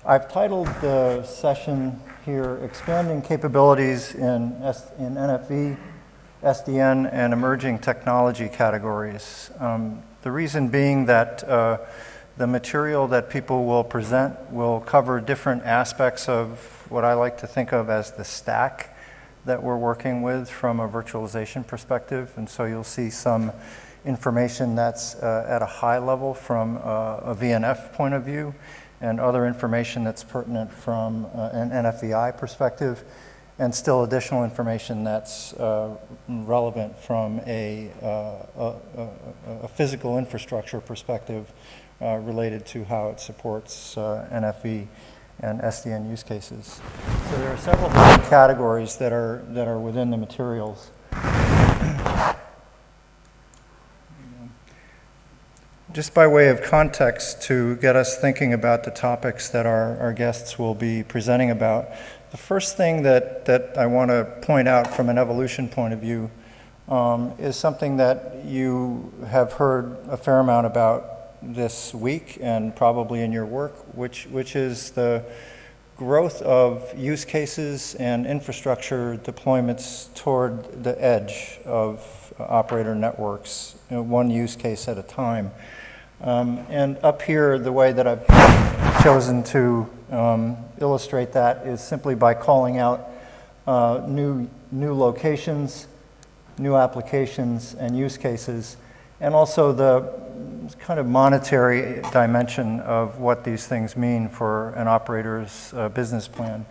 I've titled the session here, Expanding Capabilities in NFV, SDN, and Emerging Technology Categories. The reason being that the material that people will present will cover different aspects of what I like to think of as the stack that we're working with from a virtualization perspective. And so you'll see some information that's at a high level from a VNF point of view, and other information that's pertinent from an NFVI perspective, and still additional information that's relevant from a physical infrastructure perspective related to how it supports NFV and SDN use cases. So there are several different categories that are within the materials. Just by way of context to get us thinking about the topics that our guests will be presenting about, the first thing that I want to point out from an evolution point of view is something that you have heard a fair amount about this week and probably in your work, which is the growth of use cases and infrastructure deployments toward the edge of operator networks, one use case at a time. And up here, the way that I've chosen to illustrate that is simply by calling out new locations, new applications, and use cases, and also the kind of monetary dimension of what these things mean for an operator's business plan.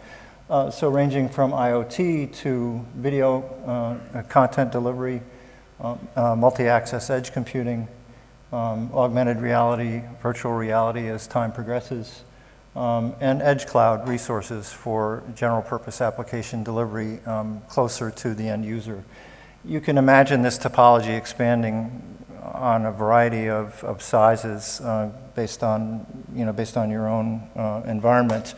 So ranging from IoT to video content delivery, multi-access edge computing, augmented reality, virtual reality as time progresses, and edge cloud resources for general purpose application delivery closer to the end user. You can imagine this topology expanding on a variety of sizes based on your own environment.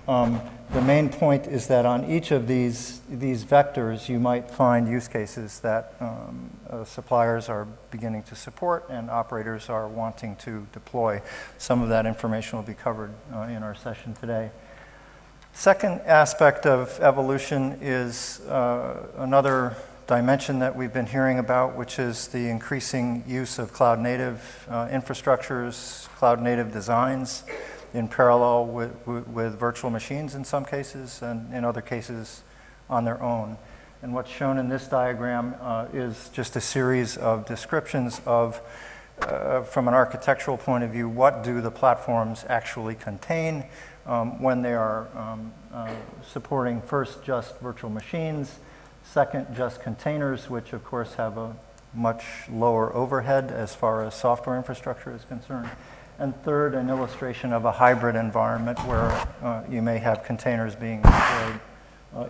The main point is that on each of these vectors, you might find use cases that suppliers are beginning to support and operators are wanting to deploy. Some of that information will be covered in our session today. Second aspect of evolution is another dimension that we've been hearing about, which is the increasing use of cloud-native infrastructures, cloud-native designs, in parallel with virtual machines in some cases, and in other cases on their own. And what's shown in this diagram is just a series of descriptions of, from an architectural point of view, what do the platforms actually contain when they are supporting first just virtual machines, second just containers, which of course have a much lower overhead as far as software infrastructure is concerned. And third, an illustration of a hybrid environment where you may have containers being deployed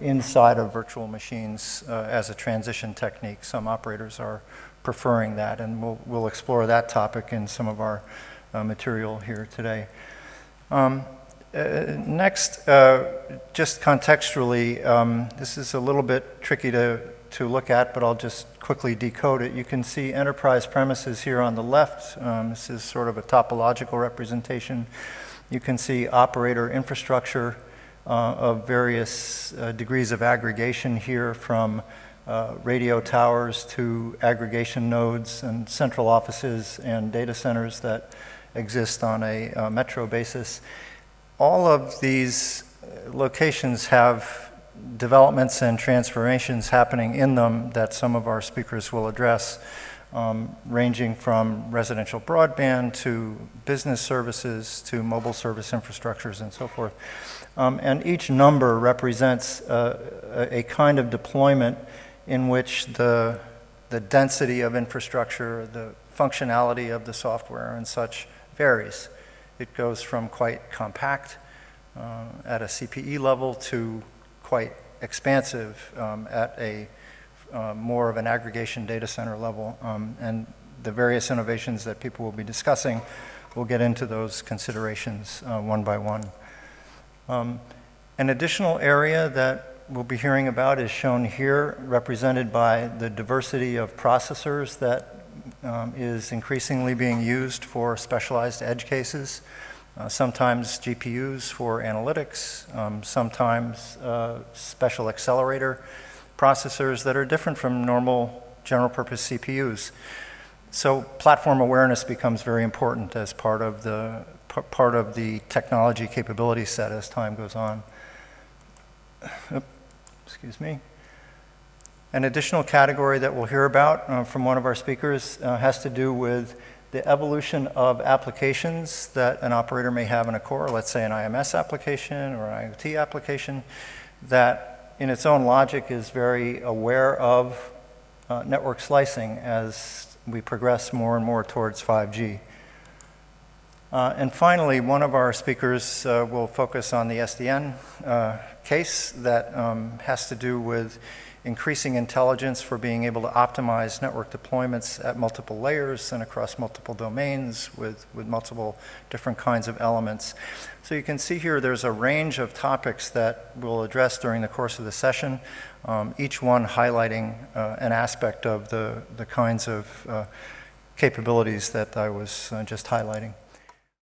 inside of virtual machines as a transition technique. Some operators are preferring that, and we'll explore that topic in some of our material here today. Next, just contextually, this is a little bit tricky to look at, but I'll just quickly decode it. You can see enterprise premises here on the left. This is sort of a topological representation. You can see operator infrastructure of various degrees of aggregation here, from radio towers to aggregation nodes and central offices and data centers that exist on a metro basis. All of these locations have developments and transformations happening in them that some of our speakers will address, ranging from residential broadband to business services to mobile service infrastructures and so forth. And each number represents a kind of deployment in which the density of infrastructure, the functionality of the software and such varies. It goes from quite compact at a CPE level to quite expansive at a more of an aggregation data center level. And the various innovations that people will be discussing, we'll get into those considerations one by one. An additional area that we'll be hearing about is shown here, represented by the diversity of processors that is increasingly being used for specialized edge cases. sometimes GPUs for analytics, sometimes special accelerator processors that are different from normal general-purpose CPUs. So platform awareness becomes very important as part of the technology capability set as time goes on. Excuse me. An additional category that we'll hear about from one of our speakers has to do with the evolution of applications that an operator may have in a core, let's say an IMS application or an IoT application, that in its own logic is very aware of network slicing as we progress more and more towards 5G. And finally, one of our speakers will focus on the SDN case that has to do with increasing intelligence for being able to optimize network deployments at multiple layers and across multiple domains with multiple different kinds of elements. So you can see here there's a range of topics that we'll address during the course of the session, each one highlighting an aspect of the kinds of capabilities that I was just highlighting.